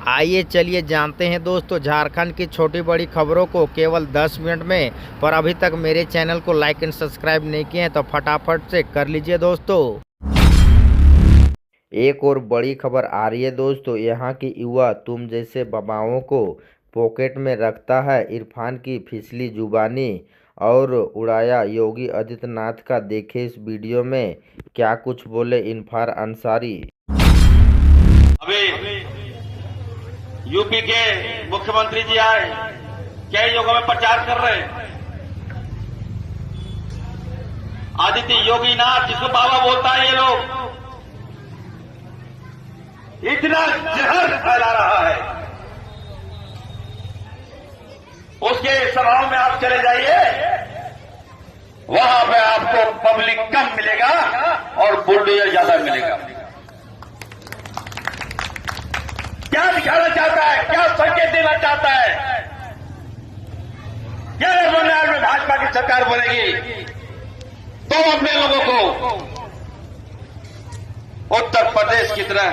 आइए चलिए जानते हैं दोस्तों झारखंड की छोटी बड़ी खबरों को केवल 10 मिनट में। पर अभी तक मेरे चैनल को लाइक एंड सब्सक्राइब नहीं किए हैं तो फटाफट से कर लीजिए दोस्तों। एक और बड़ी खबर आ रही है दोस्तों, यहाँ की युवा तुम जैसे बाबाओं को पॉकेट में रखता है। इरफान की फिसली जुबानी और उड़ाया योगी आदित्यनाथ का, देखे इस वीडियो में क्या कुछ बोले इरफान अंसारी। अभी यूपी के मुख्यमंत्री जी आए, कई जगहों में प्रचार कर रहे हैं। आदित्य योगी नाथ जिसको बाबा बोलता है, ये लोग इतना जहर फैला रहा है। उसके सभाओं में आप चले जाइए, वहां पे आपको पब्लिक कम मिलेगा और बुलडोजर ज्यादा मिलेगा। क्या दिखाना चाहता है, क्या संकेत देना चाहता है? क्या बंगाल में भाजपा की सरकार बनेगी तो अपने लोगों को उत्तर प्रदेश की तरह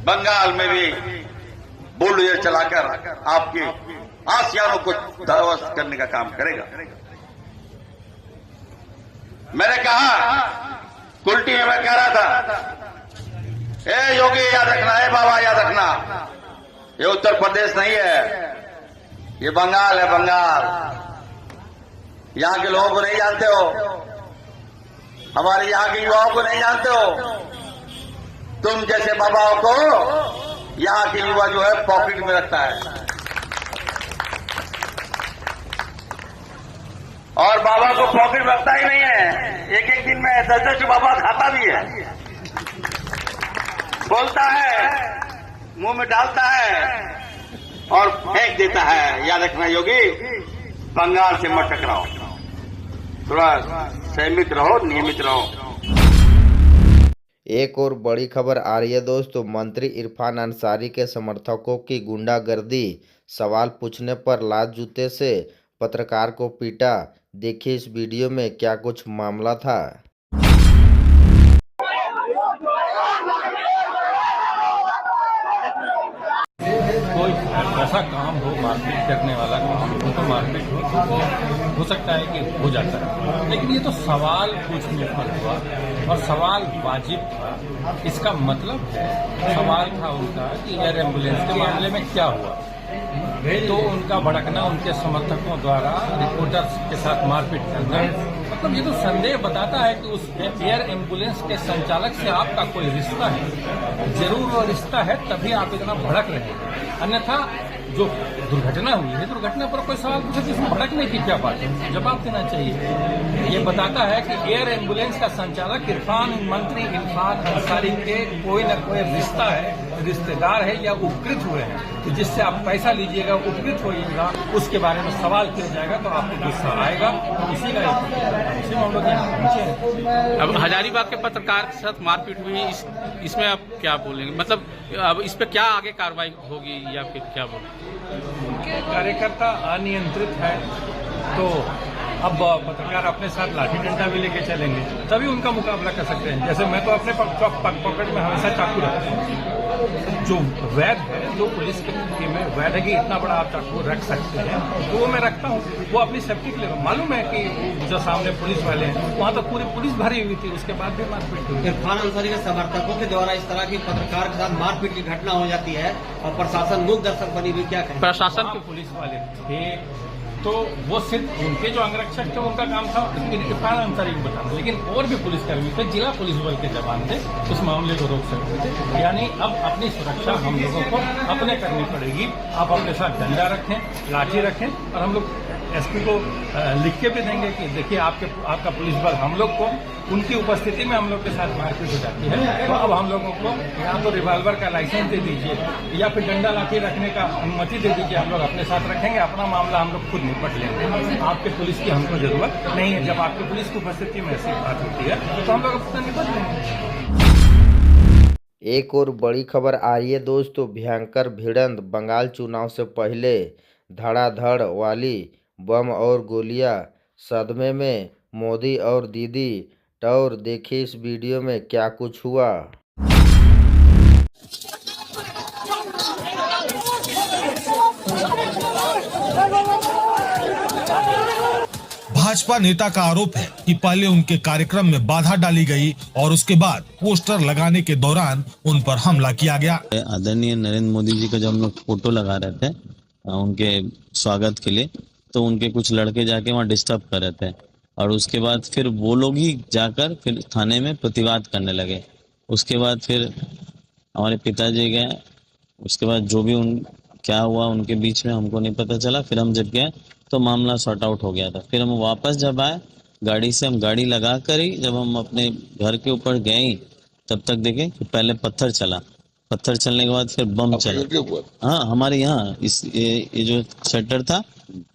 बंगाल में भी बुलडोजर चलाकर आपके आसियानों को ध्वस्त करने का काम करेगा। मैंने कहा, कुल्टी में मैं कह रहा था, ए योगी याद रखना, ए बाबा याद रखना, ये उत्तर प्रदेश नहीं है, ये बंगाल है, बंगाल। यहां के लोगों को नहीं जानते हो, हमारे यहां के युवाओं को नहीं जानते हो। तुम जैसे बाबाओं को यहां के युवा जो है पॉकेट में रखता है, और बाबा को पॉकेट में रखता ही नहीं है। एक एक दिन में 10-10 बाबा खाता भी है, बोलता है, मुंह में डालता है और फेंक देता है। याद रखना योगी, बंगाल से मत टकराओ, थोड़ा संयमित रहो, नियमित रहो। एक और बड़ी खबर आ रही है दोस्तों, मंत्री इरफान अंसारी के समर्थकों की गुंडागर्दी, सवाल पूछने पर लात जूते से पत्रकार को पीटा। देखिए इस वीडियो में क्या कुछ मामला था। कोई ऐसा काम हो, मारपीट करने वाला काम हो तो मारपीट हो सकता है कि हो जाता है, लेकिन ये तो सवाल पूछने पर हुआ और सवाल वाजिब था। इसका मतलब है, सवाल था उनका कि एयर एम्बुलेंस के मामले में क्या हुआ, तो उनका भड़कना उनके समर्थकों द्वारा रिपोर्टर्स के साथ मारपीट करना, मतलब ये तो संदेह बताता है कि उस एयर एम्बुलेंस के संचालक से आपका कोई रिश्ता है। जरूर वो रिश्ता है, तभी आप इतना भड़क रहे हैं। अन्यथा जो दुर्घटना हुई है, दुर्घटना पर कोई सवाल पूछे तो इसमें भड़कने की क्या बात है, जवाब देना चाहिए। ये बताता है कि एयर एम्बुलेंस का संचालक मंत्री इरफान अंसारी के कोई न कोई रिश्ता है, रिश्तेदार है या उपकृत हुए हैं। तो जिससे आप पैसा लीजिएगा, उपकृत होइएगा, उसके बारे में सवाल किया जाएगा तो आपको गुस्सा आएगा। तो इसी का इसी में हम लोग यहाँ पहुंचे हैं। अब हजारीबाग के पत्रकार के साथ मारपीट हुई, इसमें आप क्या बोलेंगे? मतलब अब इस पे क्या आगे कार्रवाई होगी या फिर क्या बोलेंगे? उनके कार्यकर्ता अनियंत्रित है तो अब पत्रकार अपने साथ लाठी डंडा भी लेके चलेंगे, तभी उनका मुकाबला कर सकते हैं। जैसे मैं तो अपने पॉकेट में हमेशा चाकू रखता हूँ। जो वैध है, जो पुलिस के में वैध है कि इतना बड़ा आप चाकू रख सकते हैं, तो वो मैं रखता हूँ। वो अपनी सेफ्टी के लिए। मालूम है कि जो सामने पुलिस वाले हैं, वहाँ तो पूरी पुलिस भरी हुई थी, उसके बाद भी मारपीट हुई। इरफान अंसारी के समर्थकों के द्वारा इस तरह की पत्रकार के साथ मारपीट की घटना हो जाती है और प्रशासन मूक दर्शक बनी हुई, क्या कहें? प्रशासन के पुलिस वाले थे तो वो सिर्फ उनके जो अंगरक्षक थे उनका काम था इरफान अंसारी को बताना, लेकिन और भी पुलिसकर्मी थे, जिला पुलिस बल के जवान थे, उस मामले को रोक सकते थे। यानी अब अपनी सुरक्षा हम लोगों को अपने करनी पड़ेगी। आप अपने साथ डंडा रखें, लाठी रखें, और हम लोग एसपी को लिख के भी देंगे कि देखिए आपका पुलिस बल हम लोग को उनकी उपस्थिति में हम लोग के साथ मारपीट हो जाती है, तो अब हम लोगों को या तो रिवॉल्वर का लाइसेंस दे दीजिए या फिर डंडा लाठी रखने का अनुमति दे दीजिए। हम लोग अपने साथ रखेंगे, अपना मामला हम लोग खुद निपट लेंगे। आपके पुलिस की हमको जरूरत नहीं है। जब आपकी पुलिस की उपस्थिति में ऐसी बात होती है तो हम लोग अपना निपट लेंगे। एक और बड़ी खबर आ रही है दोस्तों, भयंकर भिड़ंत, बंगाल चुनाव से पहले धड़ाधड़ वाली बम और गोलियां, सदमे में मोदी और दीदी टौर। देखिए इस वीडियो में क्या कुछ हुआ। भाजपा नेता का आरोप है कि पहले उनके कार्यक्रम में बाधा डाली गई और उसके बाद पोस्टर लगाने के दौरान उन पर हमला किया गया। आदरणीय नरेंद्र मोदी जी का जब हम लोग फोटो लगा रहे थे उनके स्वागत के लिए, तो उनके कुछ लड़के जाके वहाँ डिस्टर्ब कर रहे थे और उसके बाद फिर वो लोग ही जाकर फिर थाने में प्रतिवाद करने लगे। उसके बाद फिर हमारे पिताजी गए, उसके बाद जो भी क्या हुआ उनके बीच में हमको नहीं पता चला। फिर हम जब गए तो मामला सॉर्ट आउट हो गया था। फिर हम वापस जब आए गाड़ी से, हम गाड़ी लगा कर ही जब हम अपने घर के ऊपर गए तब तक देखे कि पहले पत्थर चला, पत्थर चलने के बाद फिर बम चला। हाँ, हमारे यहाँ ये जो शटर था,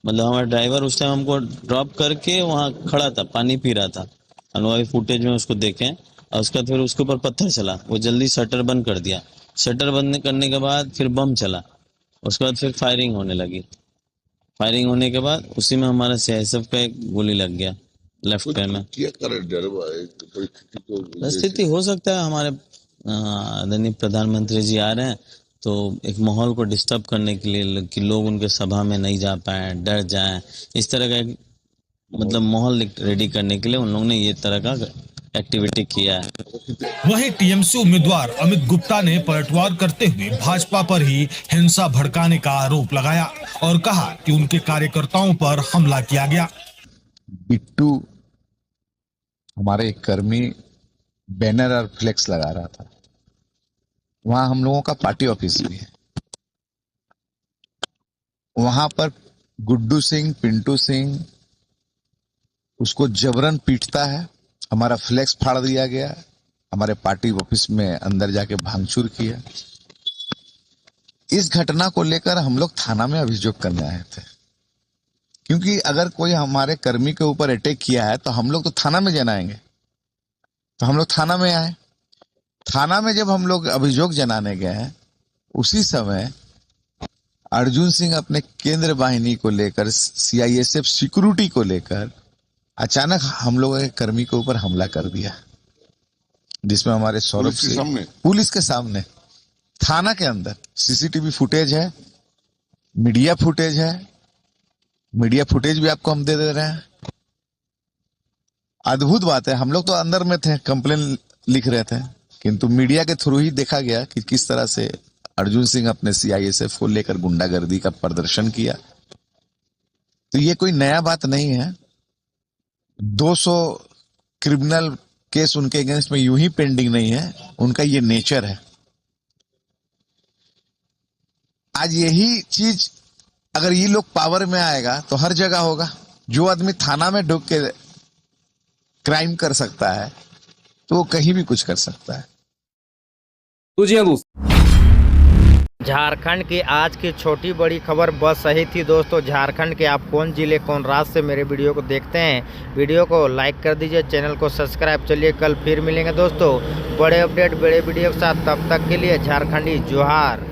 मतलब हमारा ड्राइवर उस टाइम हमको ड्रॉप करके वहाँ खड़ा था, पानी पी रहा था। अनुभवी फुटेज में उसको देखें और उसके बाद फिर उसके ऊपर पत्थर चला, वो जल्दी शटर बंद कर दिया। शटर बंद करने के बाद फिर बम चला, उसके बाद फिर फायरिंग होने लगी। फायरिंग होने के बाद उसी में हमारा सीआईएसएफ का एक गोली लग गया लेफ्ट पैर में। स्थिति हो सकता है हमारे आदरणीय प्रधानमंत्री जी आ रहे हैं तो एक माहौल को डिस्टर्ब करने के लिए कि लोग उनके सभा में नहीं जा पाए, डर जाएं, इस तरह का मतलब माहौल रेडी करने के लिए उन लोगों ने ये तरह का एक्टिविटी किया है। वहीं टीएमसी उम्मीदवार अमित गुप्ता ने पलटवार करते हुए भाजपा पर ही हिंसा भड़काने का आरोप लगाया और कहा कि उनके कार्यकर्ताओं पर हमला किया गया। बिट्टू हमारे एक कर्मी बैनर और फ्लेक्स लगा रहा था, वहां हम लोगों का पार्टी ऑफिस भी है। वहां पर गुड्डू सिंह, पिंटू सिंह उसको जबरन पीटता है, हमारा फ्लेक्स फाड़ दिया गया, हमारे पार्टी ऑफिस में अंदर जाके भांगचूर किया। इस घटना को लेकर हम लोग थाना में अभियोग करने आए थे, क्योंकि अगर कोई हमारे कर्मी के ऊपर अटैक किया है तो हम लोग तो थाना में जनाएंगे। तो हम लोग थाना में आए। थाना में जब हम लोग अभियोग जनाने गए, उसी समय अर्जुन सिंह अपने केंद्र वाहिनी को लेकर, सीआईएसएफ सिक्योरिटी को लेकर अचानक हम लोगों के कर्मी के ऊपर हमला कर दिया, जिसमें हमारे सौरभ सिंह पुलिस के सामने, थाना के अंदर सीसीटीवी फुटेज है, मीडिया फुटेज है, मीडिया फुटेज भी आपको हम दे रहे हैं। अद्भुत बात है, हम लोग तो अंदर में थे, कंप्लेन लिख रहे थे, किंतु मीडिया के थ्रू ही देखा गया कि किस तरह से अर्जुन सिंह अपने सीआईएसएफ को लेकर गुंडागर्दी का प्रदर्शन किया। तो ये कोई नया बात नहीं है। 200 क्रिमिनल केस उनके अगेंस्ट में यूं ही पेंडिंग नहीं है, उनका ये नेचर है। आज यही चीज अगर ये लोग पावर में आएगा तो हर जगह होगा। जो आदमी थाना में ढुक के क्राइम कर सकता है तो वो कहीं भी कुछ कर सकता है। झारखंड की आज की छोटी बड़ी खबर बस सही थी दोस्तों। झारखंड के आप कौन जिले कौन राज्य से मेरे वीडियो को देखते हैं, वीडियो को लाइक कर दीजिए, चैनल को सब्सक्राइब। चलिए कल फिर मिलेंगे दोस्तों बड़े अपडेट बड़े वीडियो के साथ, तब तक के लिए झारखंडी जोहार।